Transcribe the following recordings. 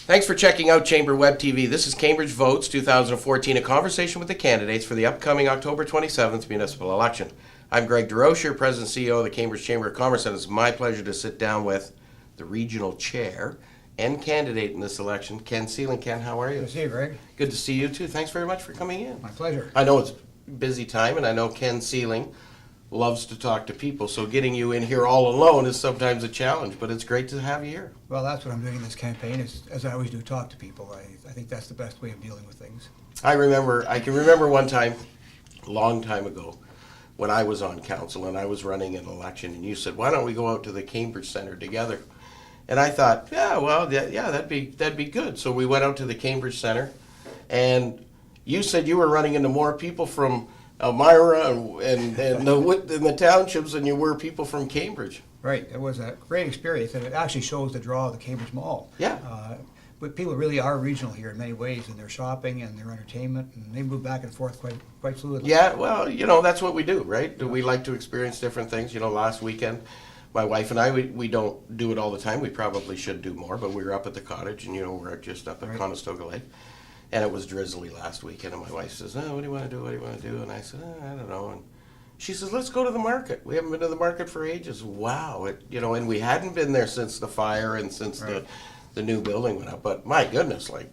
Thanks for checking out Chamber Web TV. This is Cambridge Votes 2014, a conversation with the candidates for the upcoming October 27th municipal election. I'm Greg DeRocher, President and CEO of the Cambridge Chamber of Commerce, and it's my pleasure to sit down with the regional chair and candidate in this election, Ken Seiling. Ken, how are you? Good to see you, Greg. Good to see you too. Thanks very much for coming in. My pleasure. I know it's a busy time, and I know Ken Seiling loves to talk to people, so getting you in here all alone is sometimes a challenge, but it's great to have you here. Well, that's what I'm doing in this campaign, is, as I always do, talk to people. I think that's the best way of dealing with things. I can remember one time, a long time ago, when I was on council and I was running an election, and you said, why don't we go out to the Cambridge Centre together? And I thought, that'd be good. So we went out to the Cambridge Centre, and you said you were running into more people from Elmira and the townships than you were people from Cambridge. Right. It was a great experience, and it actually shows the draw of the Cambridge Mall. Yeah. But people really are regional here in many ways in their shopping and their entertainment, and they move back and forth quite fluidly. Yeah, well, that's what we do, right? We like to experience different things. Last weekend, my wife and I, we don't do it all the time. We probably should do more, but we were up at the cottage, and we're just up at Conestoga Lake. And it was drizzly last weekend, and my wife says, what do you want to do? What do you want to do? And I said, I don't know. And she says, let's go to the market. We haven't been to the market for ages. Wow. And we hadn't been there since the fire and since the new building went up. But my goodness, like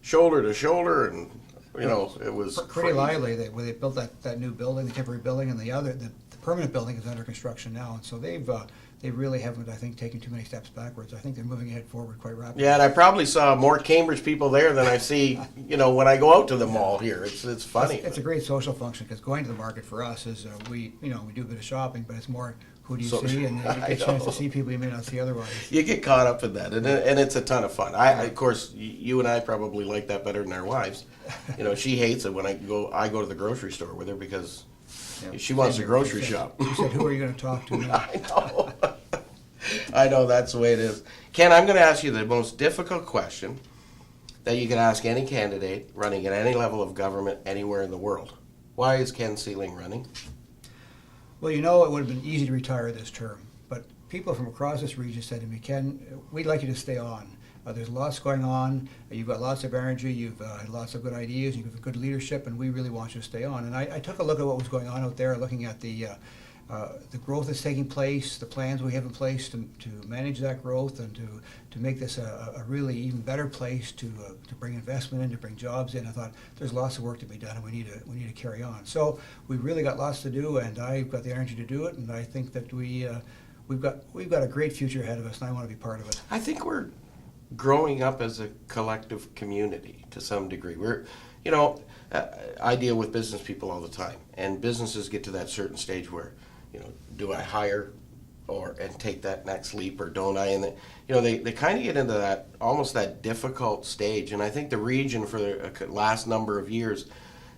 shoulder to shoulder, and, it was pretty lively. When they built that new building, the temporary building, and the permanent building is under construction now. And so they really haven't, I think, taken too many steps backwards. I think they're moving ahead forward quite rapidly. Yeah, and I probably saw more Cambridge people there than I see, when I go out to the mall here. It's funny. It's a great social function, because going to the market for us is, we do a bit of shopping, but it's more who do you see, and you get a chance to see people you may not see otherwise. You get caught up in that, and it's a ton of fun. Of course, you and I probably like that better than our wives. She hates it when I go to the grocery store with her, because she wants a grocery shop. She said, who are you going to talk to now? I know. I know, that's the way it is. Ken, I'm going to ask you the most difficult question that you can ask any candidate running at any level of government anywhere in the world. Why is Ken Seiling running? Well, it would have been easy to retire this term, but people from across this region said to me, Ken, we'd like you to stay on. There's lots going on. You've got lots of energy. You've had lots of good ideas. You've got good leadership, and we really want you to stay on. And I took a look at what was going on out there, looking at the growth that's taking place, the plans we have in place to manage that growth, and to make this a really even better place to bring investment in, to bring jobs in. I thought there's lots of work to be done, and we need to carry on. So we've really got lots to do, and I've got the energy to do it, and I think that we've got a great future ahead of us, and I want to be part of it. I think we're growing up as a collective community to some degree. I deal with business people all the time, and businesses get to that certain stage where, do I hire and take that next leap, or don't I? And they kind of get into that, almost that difficult stage. And I think the region for the last number of years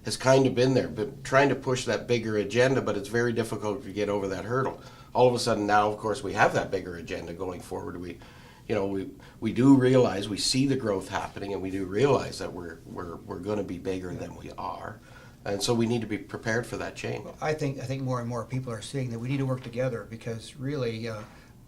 has kind of been there, but trying to push that bigger agenda, but it's very difficult to get over that hurdle. All of a sudden now, of course, we have that bigger agenda going forward. We do realize, we see the growth happening, and we do realize that we're going to be bigger than we are. And so we need to be prepared for that change. Well, I think more and more people are seeing that we need to work together, because really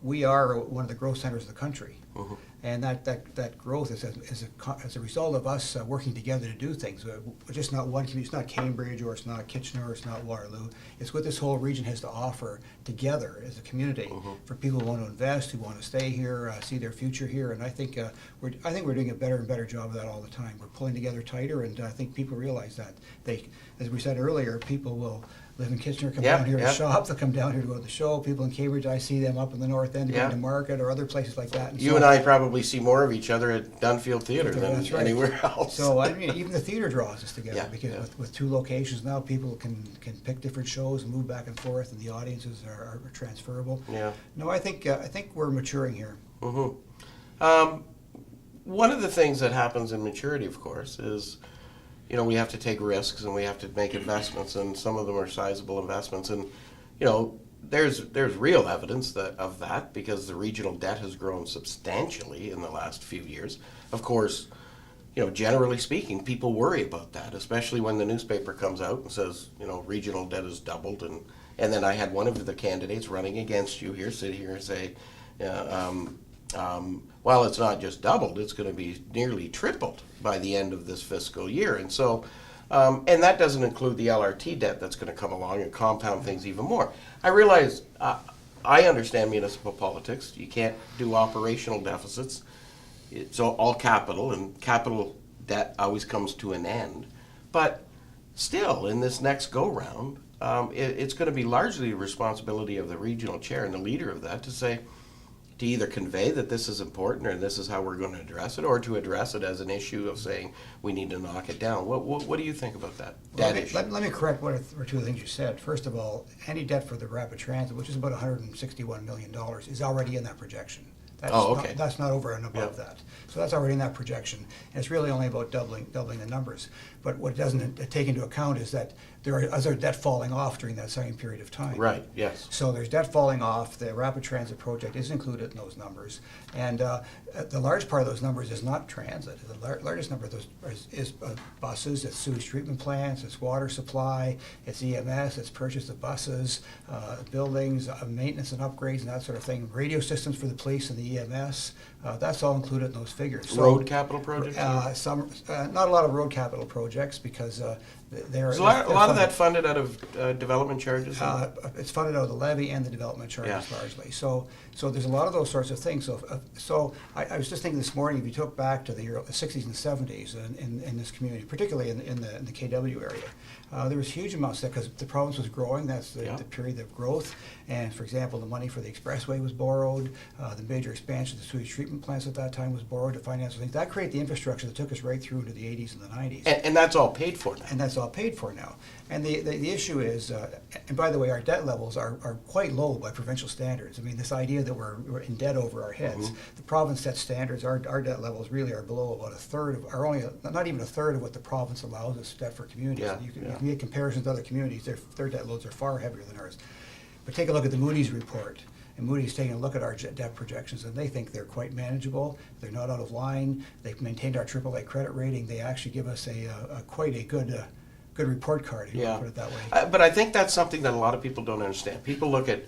we are one of the growth centers of the country. Mm-hmm. And that growth is as a result of us working together to do things. It's just not one community. It's not Cambridge, or it's not Kitchener, or it's not Waterloo. It's what this whole region has to offer together as a community, for people who want to invest, who want to stay here, see their future here. And I think we're doing a better and better job of that all the time. We're pulling together tighter, and I think people realize that. As we said earlier, people will live in Kitchener, come down here to shop. They'll come down here to go to the show. People in Cambridge, I see them up in the north end going to market or other places like that. And I probably see more of each other at Dunfield Theatre than anywhere else. So even the theater draws us together, because with two locations now, people can pick different shows and move back and forth, and the audiences are transferable. Yeah. No, I think we're maturing here. Mm-hmm. One of the things that happens in maturity, of course, is we have to take risks, and we have to make investments, and some of them are sizable investments. And there's real evidence of that, because the regional debt has grown substantially in the last few years. Of course, generally speaking, people worry about that, especially when the newspaper comes out and says, regional debt has doubled. And then I had one of the candidates running against you here sit here and say, While it's not just doubled, it's going to be nearly tripled by the end of this fiscal year. And so, and that doesn't include the LRT debt that's going to come along and compound things even more. I realize, I understand municipal politics. You can't do operational deficits. It's all capital, and capital debt always comes to an end. But still, in this next go-round, it's going to be largely the responsibility of the regional chair and the leader of that to say, to either convey that this is important or this is how we're going to address it, or to address it as an issue of saying we need to knock it down. What do you think about that? Let me correct one or two things you said. First of all, any debt for the rapid transit, which is about $161 million, is already in that projection. That's not over and above that. So that's already in that projection. And it's really only about doubling the numbers. But what it doesn't take into account is that there are other debt falling off during that same period of time. Right, yes. So there's debt falling off. The rapid transit project is included in those numbers. And the large part of those numbers is not transit. The largest number of those is buses, it's sewage treatment plants, it's water supply, it's EMS, it's purchase of buses, buildings, maintenance and upgrades and that sort of thing, radio systems for the police and the EMS. That's all included in those figures. So, road capital projects? Not a lot of road capital projects because Is a lot of that funded out of development charges? It's funded out of the levy and the development charges largely. So there's a lot of those sorts of things. So I was just thinking this morning, if you took back to the 60s and 70s in this community, particularly in the KW area, there was huge amounts of that because the province was growing. That's the period of growth. And for example, the money for the expressway was borrowed. The major expansion of the sewage treatment plants at that time was borrowed to finance things. That created the infrastructure that took us right through into the 80s and the 90s. And that's all paid for now. And that's all paid for now. And the issue is, and by the way, our debt levels are quite low by provincial standards. I mean, this idea that we're in debt over our heads, the province sets standards. Our debt levels really are below about a third of, are only not even a third of what the province allows us debt for communities. You can make comparisons to other communities. Their debt loads are far heavier than ours. But take a look at the Moody's report. And Moody's taking a look at our debt projections, and they think they're quite manageable. They're not out of line. They've maintained our AAA credit rating. They actually give us quite a good report card, if you want to put it that way. But I think that's something that a lot of people don't understand. People look at,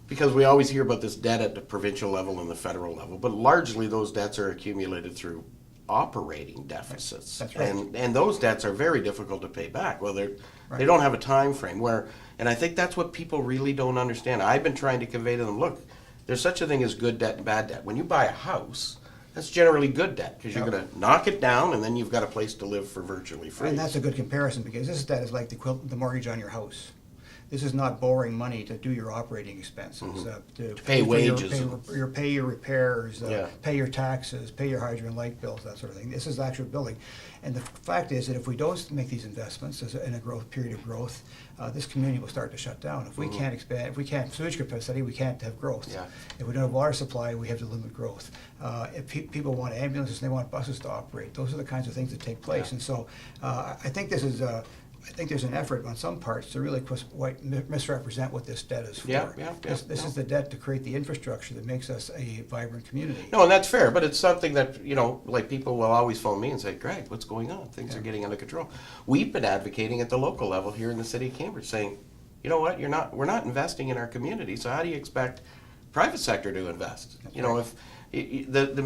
because we always hear about this debt at the provincial level and the federal level, but largely those debts are accumulated through operating deficits. That's right. And those debts are very difficult to pay back. Well, they don't have a time frame where, and I think that's what people really don't understand. I've been trying to convey to them, look, there's such a thing as good debt and bad debt. When you buy a house, that's generally good debt because you're going to knock it down and then you've got a place to live for virtually free. And that's a good comparison because this debt is like the mortgage on your house. This is not borrowing money to do your operating expenses, to pay wages, pay your repairs, pay your taxes, pay your hydro and light bills, that sort of thing. This is actual building. And the fact is that if we don't make these investments in a period of growth, this community will start to shut down. If we can't expand, if we can't have sewage capacity, we can't have growth. Yeah. If we don't have water supply, we have to limit growth. If people want ambulances and they want buses to operate, those are the kinds of things that take place. And so I think this is I think there's an effort on some parts to really misrepresent what this debt is for. This is the debt to create the infrastructure that makes us a vibrant community. No, and that's fair, but it's something that, like people will always phone me and say, Greg, what's going on? Things are getting under control. We've been advocating at the local level here in the city of Cambridge saying, you know what, we're not investing in our community, so how do you expect private sector to invest? If the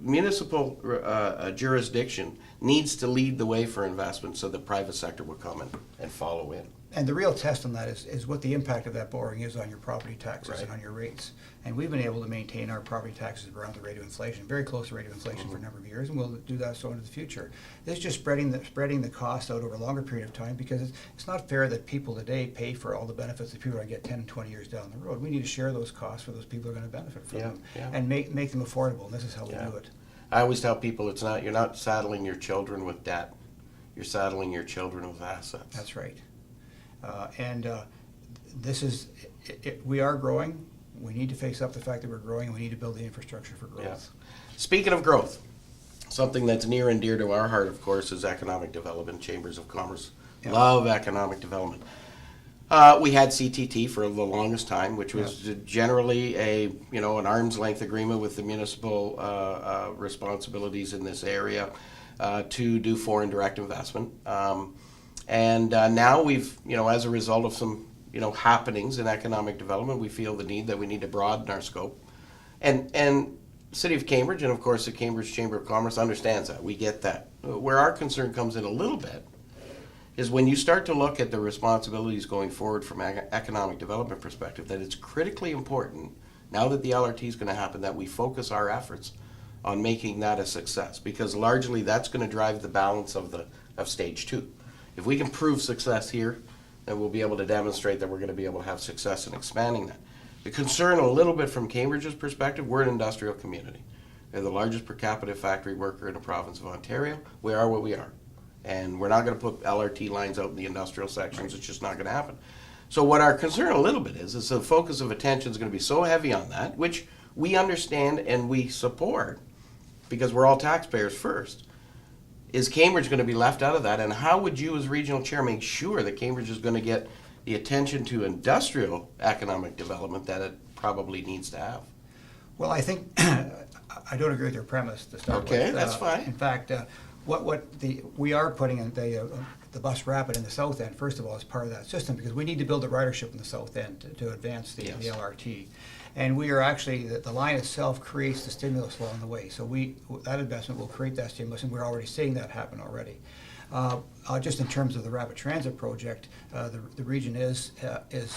municipal jurisdiction needs to lead the way for investment so the private sector will come and follow in. And the real test on that is what the impact of that borrowing is on your property taxes and on your rates. And we've been able to maintain our property taxes around the rate of inflation, very close to the rate of inflation for a number of years, and we'll do that so into the future. This is just spreading the cost out over a longer period of time because it's not fair that people today pay for all the benefits that people are going to get 10 and 20 years down the road. We need to share those costs with those people who are going to benefit from them and make them affordable, and this is how we do it. I always tell people you're not saddling your children with debt, you're saddling your children with assets. That's right. We are growing. We need to face up the fact that we're growing, and we need to build the infrastructure for growth. Yeah. Speaking of growth, something that's near and dear to our heart, of course, is economic development. Chambers of Commerce love economic development. We had CTT for the longest time, which was generally an arm's length agreement with the municipal responsibilities in this area to do foreign direct investment. And now we've, as a result of some, happenings in economic development, we feel the need that we need to broaden our scope And City of Cambridge, and of course the Cambridge Chamber of Commerce understands that. We get that. Where our concern comes in a little bit is when you start to look at the responsibilities going forward from an economic development perspective, that it's critically important, now that the LRT is going to happen, that we focus our efforts on making that a success, because largely that's going to drive the balance of stage 2. If we can prove success here, then we'll be able to demonstrate that we're going to be able to have success in expanding that. The concern a little bit from Cambridge's perspective, we're an industrial community. We're the largest per capita factory worker in the province of Ontario. We are what we are. And we're not going to put LRT lines out in the industrial sections. It's just not going to happen. So what our concern a little bit is the focus of attention is going to be so heavy on that, which we understand and we support because we're all taxpayers first. Is Cambridge going to be left out of that? And how would you as regional chair make sure that Cambridge is going to get the attention to industrial economic development that it probably needs to have? Well, I think I don't agree with your premise to start with. Okay, that's fine. In fact, we are putting in the bus rapid in the south end, first of all, as part of that system, because we need to build a ridership in the south end to advance the LRT. And we are actually, the line itself creates the stimulus along the way. So that investment will create that stimulus, and we're already seeing that happen already. Just in terms of the rapid transit project, the region is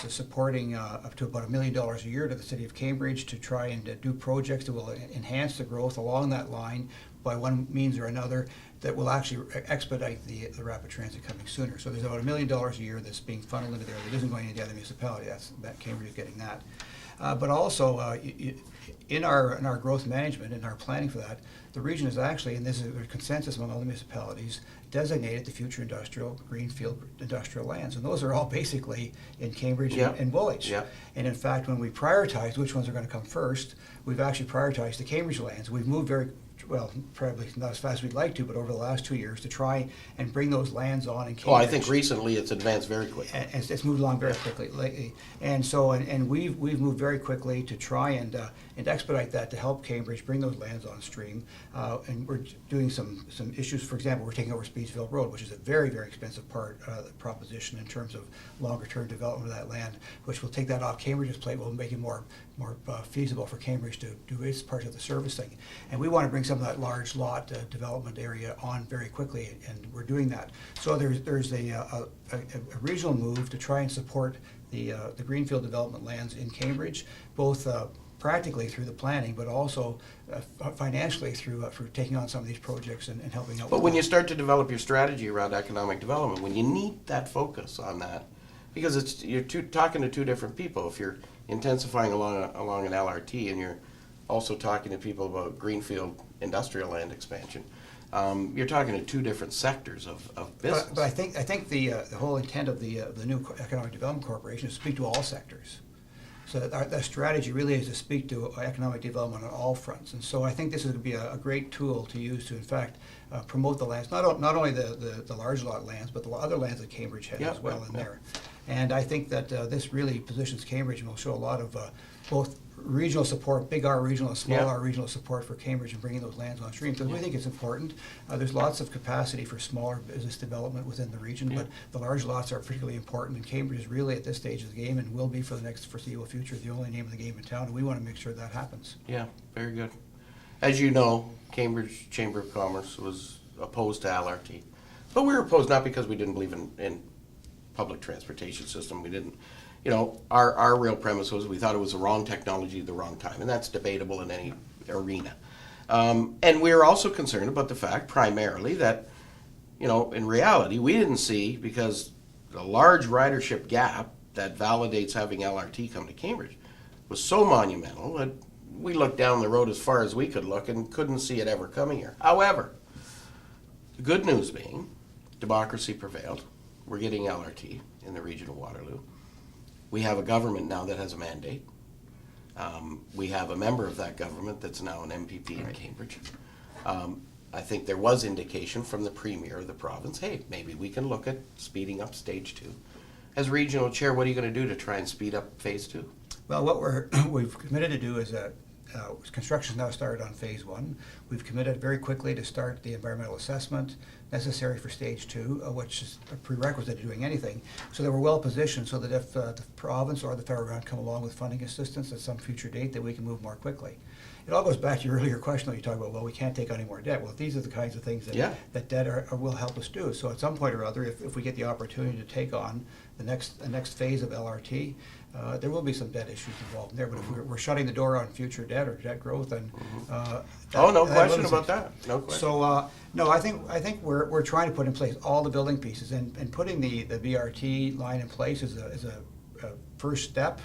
supporting up to about $1 million a year to the City of Cambridge to try and do projects that will enhance the growth along that line by one means or another that will actually expedite the rapid transit coming sooner. So there's about $1 million a year that's being funneled into there that isn't going into the other municipality. That Cambridge is getting that. But also in our growth management, in our planning for that, the region is actually, and this is a consensus among all the municipalities, designated the future greenfield industrial lands. And those are all basically in Cambridge and Woolwich. Yep. And in fact, when we prioritize which ones are going to come first, we've actually prioritized the Cambridge lands. We've moved probably not as fast as we'd like to, but over the last 2 years to try and bring those lands on in Cambridge. Oh, I think recently it's advanced very quickly. And it's moved along very quickly lately. And so, and we've moved very quickly to try and expedite that to help Cambridge bring those lands on stream. And we're doing some issues. For example, we're taking over Speedsville Road, which is a very, very expensive part of the proposition in terms of longer term development of that land, which will take that off Cambridge's plate, will make it more feasible for Cambridge to do its part of the servicing. And we want to bring some of that large lot development area on very quickly, and we're doing that. So there's a regional move to try and support the greenfield development lands in Cambridge, both practically through the planning, but also financially through taking on some of these projects and helping out. But when you start to develop your strategy around economic development, when you need that focus on that, because you're talking to two different people. If you're intensifying along an LRT and you're also talking to people about greenfield industrial land expansion, you're talking to two different sectors of business. But I think the whole intent of the new Economic Development Corporation is to speak to all sectors. So that strategy really is to speak to economic development on all fronts. And so I think this is going to be a great tool to use to, in fact, promote the lands, not only the large lot lands, but the other lands that Cambridge has as well in there. And I think that this really positions Cambridge and will show a lot of both regional support, big R regional and small R regional support for Cambridge and bringing those lands on stream. Because we think it's important. There's lots of capacity for smaller business development within the region, but the large lots are particularly important. And Cambridge is really at this stage of the game and will be for the next foreseeable future the only name of the game in town. And we want to make sure that happens. Yeah, very good. As you know, Cambridge Chamber of Commerce was opposed to LRT. But we were opposed not because we didn't believe in public transportation system. We didn't, our real premise was we thought it was the wrong technology at the wrong time, and that's debatable in any arena. And we were also concerned about the fact, primarily, that, in reality, we didn't see, because the large ridership gap that validates having LRT come to Cambridge was so monumental that we looked down the road as far as we could look and couldn't see it ever coming here. However, the good news being, democracy prevailed. We're getting LRT in the region of Waterloo. We have a government now that has a mandate. We have a member of that government that's now an MPP in Cambridge. I think there was indication from the Premier of the province, hey, maybe we can look at speeding up stage 2. As regional chair, what are you going to do to try and speed up phase 2? Well, what we've committed to do is construction's now started on phase 1. We've committed very quickly to start the environmental assessment necessary for stage 2, which is a prerequisite to doing anything, so that we're well positioned so that if the province or the federal government come along with funding assistance at some future date, that we can move more quickly. It all goes back to your earlier question that you talk about, well, we can't take on any more debt. Well, these are the kinds of things that, Yeah. that debt will help us do. So at some point or other, if we get the opportunity to take on the next phase of LRT, there will be some debt issues involved there. But if we're shutting the door on future debt or debt growth, then No that question limits about it. that. No question. So no, I think we're trying to put in place all the building pieces, and putting the BRT line in place is a first step.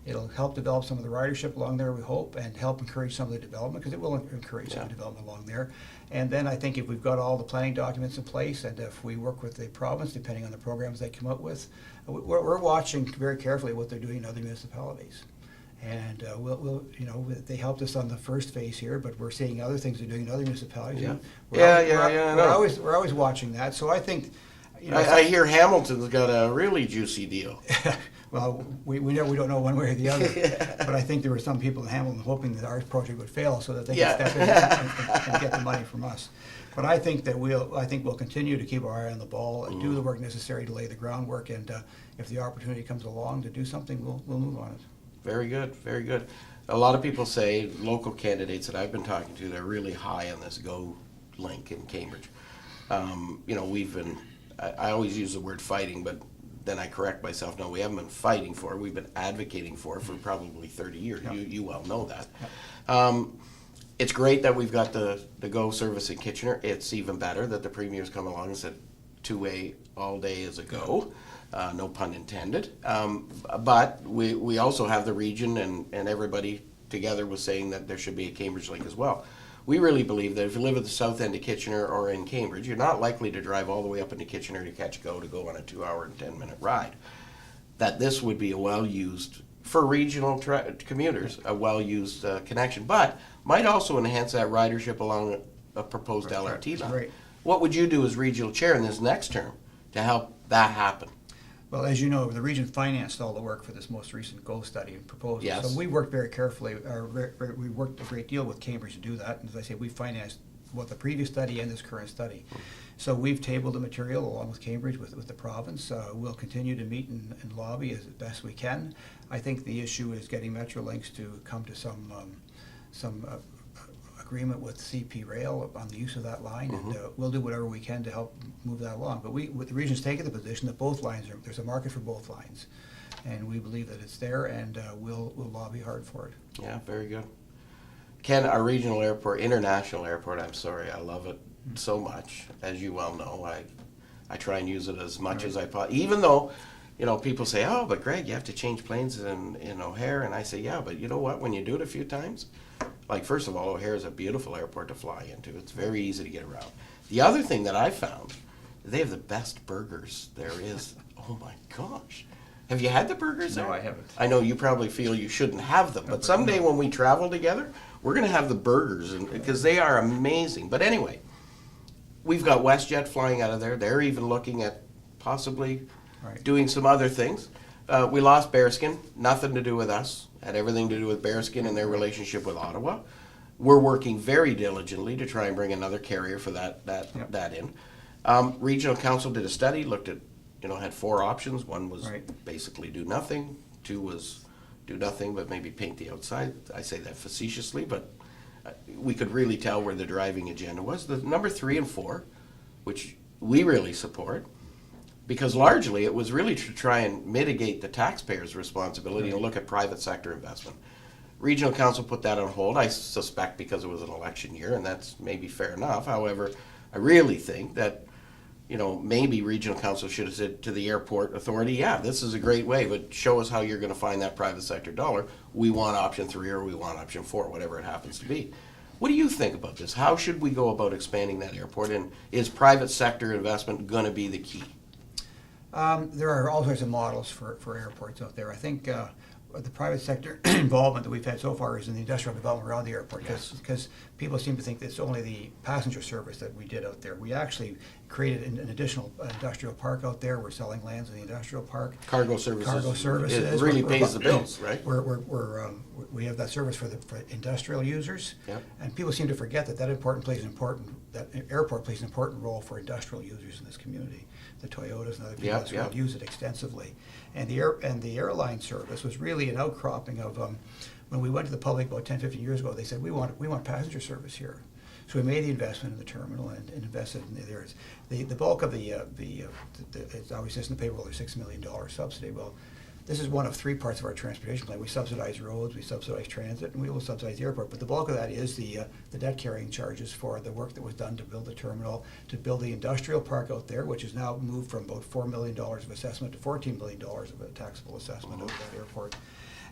It'll help develop some of the ridership along there, we hope, and help encourage some of the development, because it will encourage some development along there. And then I think if we've got all the planning documents in place, and if we work with the province, depending on the programs they come up with, we're watching very carefully what they're doing in other municipalities. And they helped us on the first phase here, but we're seeing other things they're doing in other municipalities. Yeah. We're No. always watching that. So I think, I hear Hamilton's got a really juicy deal. well, we don't know one way or the other, but I think there were some people in Hamilton hoping that our project would fail so that they could step in and get the money from us. But I think that we'll continue to keep our eye on the ball and do the work necessary to lay the groundwork. And if the opportunity comes along to do something, we'll move on it. Very good, very good. A lot of people say, local candidates that I've been talking to, they're really high on this GO link in Cambridge. We've been, I always use the word fighting, but then I correct myself. No, we haven't been fighting for it. We've been advocating for it for probably 30 years. Yeah. You well know that. It's great that we've got the GO service in Kitchener. It's even better that the Premier's come along and said two-way all day is a go. No pun intended. But we also have the region and everybody together was saying that there should be a Cambridge link as well. We really believe that if you live at the south end of Kitchener or in Cambridge, you're not likely to drive all the way up into Kitchener to catch GO to go on a 2-hour and 10-minute ride. That this would be a well-used, for regional commuters, a well-used connection, but might also enhance that ridership along a proposed LRT line. Right. What would you do as regional chair in this next term to help that happen? Well, as you know, the region financed all the work for this most recent GO study and proposal. Yes. So we worked very carefully, we worked a great deal with Cambridge to do that. And as I say, we financed both the previous study and this current study. So we've tabled the material along with Cambridge, with the province. We'll continue to meet and lobby as best we can. I think the issue is getting Metrolinx to come to some agreement with CP Rail on the use of that line, and we'll do whatever we can to help move that along. But the region's taken the position that both lines there's a market for both lines, and we believe that it's there, and we'll lobby hard for it. Yeah, very good. Ken, our regional airport, international airport, I'm sorry, I love it so much. As you well know, I try and use it as much as I possibly, even though, people say, oh, but Greg, you have to change planes in O'Hare, and I say, yeah, but you know what, when you do it a few times, like, first of all, O'Hare is a beautiful airport to fly into. It's very easy to get around. The other thing that I found, they have the best burgers there is. Oh my gosh. Have you had the burgers there? No, I haven't. I know you probably feel you shouldn't have them, but someday when we travel together, we're going to have the burgers, because they are amazing. But anyway, we've got WestJet flying out of there. They're even looking at possibly doing some other things. We lost Bearskin, nothing to do with us. Had everything to do with Bearskin and their relationship with Ottawa. We're working very diligently to try and bring another carrier for that in. Regional Council did a study, looked at, had 4 options. One was basically do nothing. 2 was do nothing but maybe paint the outside. I say that facetiously, but we could really tell where the driving agenda was. The number 3 and 4, which we really support, because largely it was really to try and mitigate the taxpayers' responsibility and look at private sector investment. Regional Council put that on hold, I suspect because it was an election year, and that's maybe fair enough. However, I really think that, maybe Regional Council should have said to the airport authority, yeah, this is a great way, but show us how you're going to find that private sector dollar. We want option 3 or we want option 4, whatever it happens to be. What do you think about this? How should we go about expanding that airport, and is private sector investment going to be the key? There are all sorts of models for airports out there. I think the private sector involvement that we've had so far is in the industrial development around the airport, because people seem to think it's only the passenger service that we did out there. We actually created an additional industrial park out there. We're selling lands in the industrial park. Cargo services. Cargo services. It really pays the bills, right? We have that service for industrial users. Yep. And people seem to forget that that airport plays an important role for industrial users in this community. The Toyotas and other people as well use it extensively. And the airline service was really an outcropping of when we went to the public about 10, 15 years ago. They said we want passenger service here. So we made the investment in the terminal and invested in there. The bulk of it's always says in the payroll there's $6 million subsidy. Well, this is one of three parts of our transportation plan. We subsidize roads, we subsidize transit, and we will subsidize the airport. But the bulk of that is the debt carrying charges for the work that was done to build the terminal, to build the industrial park out there, which has now moved from about $4 million of assessment to $14 million of a taxable assessment of that airport.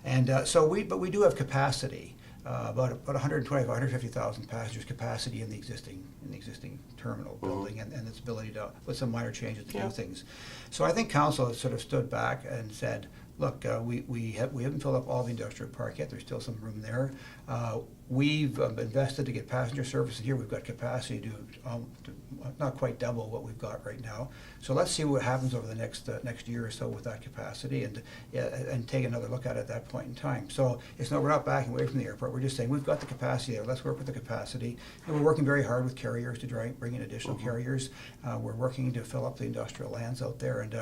And but we do have capacity. About 125, 150,000 passengers capacity in the existing terminal building, and its ability to, with some minor changes, to do things. So I think council has sort of stood back and said, look, we haven't filled up all the industrial park yet. There's still some room there. We've invested to get passenger service here. We've got capacity to not quite double what we've got right now. So let's see what happens over the next year or so with that capacity, and take another look at it at that point in time. So we're not backing away from the airport. We're just saying we've got the capacity there. Let's work with the capacity, and we're working very hard with carriers to bring in additional carriers. We're working to fill up the industrial lands out there, and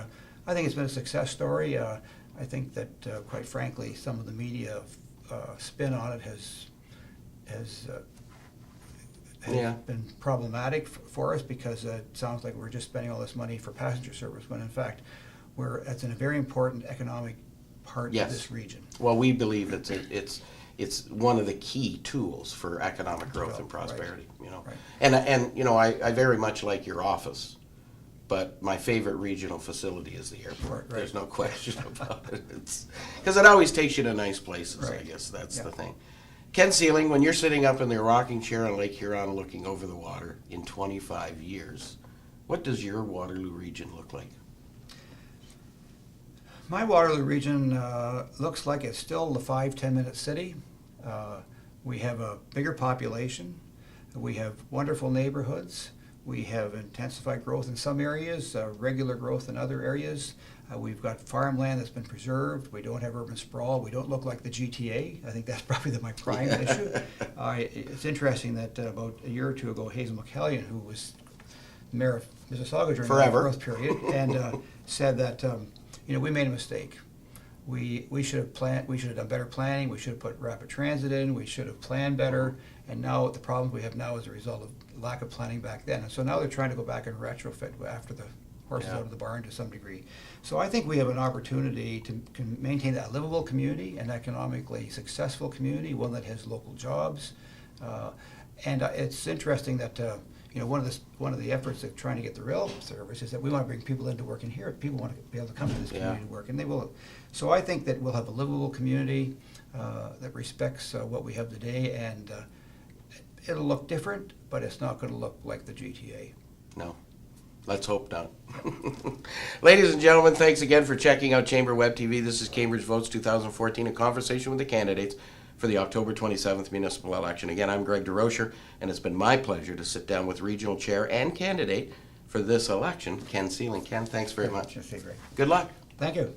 I think it's been a success story. I think that, quite frankly, some of the media spin on it has been problematic for us, because it sounds like we're just spending all this money for passenger service, when in fact it's in a very important economic part of this region. Well, we believe it's one of the key tools for economic growth and prosperity. Right. You know, Right. And you know, I very much like your office. But my favorite regional facility is the airport. Right. There's no question about it. It's because it always takes you to nice places. Right. I guess that's the thing. Ken Seiling, when you're sitting up in the rocking chair on Lake Huron looking over the water in 25 years, what does your Waterloo region look like? My Waterloo region looks like it's still the 5-10 minute city. We have a bigger population. We have wonderful neighborhoods. We have intensified growth in some areas, regular growth in other areas. We've got farmland that's been preserved. We don't have urban sprawl. We don't look like the GTA. I think that's probably my prime issue. It's interesting that about a year or two ago, Hazel McCallion, who was mayor of Mississauga during the growth period, and said that we made a mistake. We should have done better planning. We should have put rapid transit in. We should have planned better. And now the problems we have now is a result of lack of planning back then. And so now they're trying to go back and retrofit after the horses out of the barn to some degree. So I think we have an opportunity to maintain that livable community, an economically successful community, one that has local jobs. And it's interesting that one of the efforts of trying to get the rail service is that we want to bring people into working here. People want to be able to come to this community to work, and they will. So I think that we'll have a livable community that respects what we have today, and it'll look different, but it's not going to look like the GTA. No. Let's hope not. Ladies and gentlemen, thanks again for checking out Chamber Web TV. This is Cambridge Votes 2014, a conversation with the candidates for the October 27th municipal election. Again, I'm Greg DeRocher, and it's been my pleasure to sit down with Regional Chair and candidate for this election, Ken Seiling. Ken, thanks very much. Greg. Good luck. Thank you.